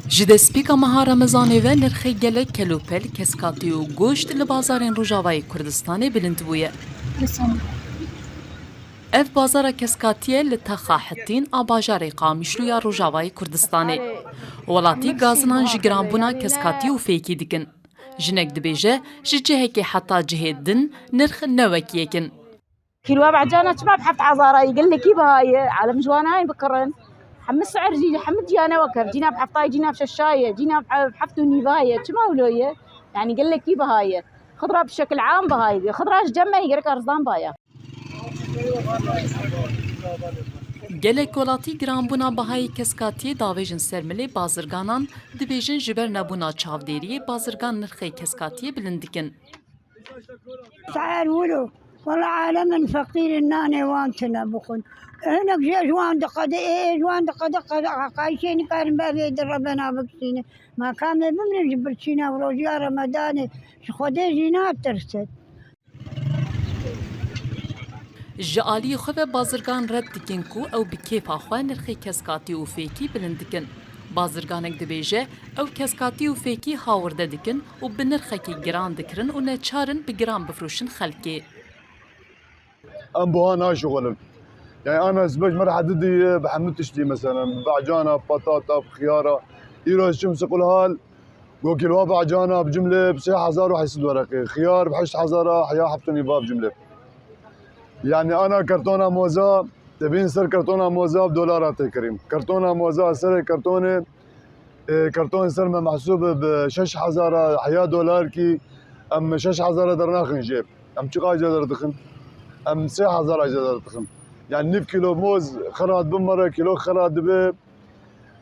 Ji destpêka meha Remezanê ve nirxê gelek kelopel, keskatî û goşt li bazarên Rojavayê Kurdistanê bilind bûye. Ev bazara keskatiyê li Texa Hetîn a bajarê Qamişlû ya Rojavayê Kurdistanê. Welatî gazinan ji giranbûna keskatî û fêkî dikin. Jinek dibêje ji cihekê heta cihê din nirx newekî yekin. كيلو بعجانة ما بحفت عزارة يقول لك يبهاي على مجوانا هاي بكرن حمس سعر جي حمد جانا وكر جينا بحفطاي جينا بششاية جينا بحفتو نيفاية كما ولوية يعني يقول لك يبهاي خضرة بشكل عام بهاي خضرة جمع يقرك أرزان بايا Gelek welatî giranbûna behayê keskatiyê davêjin sermilê bazirganan dibêjin ji ber nebûna çavdêriyê bazirgan nirxê keskatiyê bilind dikin. تعال ولو والله عالم فقير الناني وانتنا بخن هناك جوان دقة جوان دقة قايشين كان بابي دربنا بكسينة ما كان بمن جبرتشينا وروجيا رمضان خدي جينات ترست Ji aliyê xwe ve bazirgan red dikin ku ew bi kêfa xwe nirxê keskatî û fêkî bilind dikin. Bazirganek dibêje ew keskatî û fêkî hawirde dikin û bi nirxekî giran dikirin û neçarin bi giran bifrûşin xelkê. أم بوها ناشغلن يعني أنا زبج مرة حددي بحمل تشتي مثلا بعجانة بطاطا بخيارة إيروز شمس قلهال قو كيلو بعجانة بجملة ب6000 وحيصد ورقي خيار ب8000 حيا حبتني باب جملة يعني أنا كرتونة موزة تبين سر كرتونة موزة بدولارات كريم كرتونة موزة سر كرتونة كرتون سر محسوب ب6000 حيا دولار كي أم 6000 درناخ نجيب أم شقا جدر دخن أم 6000 جدر دخن يعني 9 كيلو موز خراد بمرة كيلو خراد دبي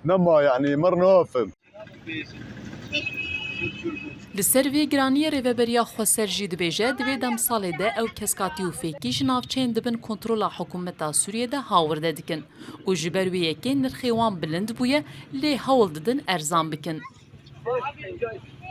نما يعني مر نوفم Li ser vê giraniyê rêveberiya Xweser jî dibêje divê demsalê de ew keskatî û fêkî ji navçeyên dibin kontrola hikûmeta Sûriyê de hawirde dikin û ji ber wê yekê nirxê wan bilind bûye lê hewl didin erzan bikin.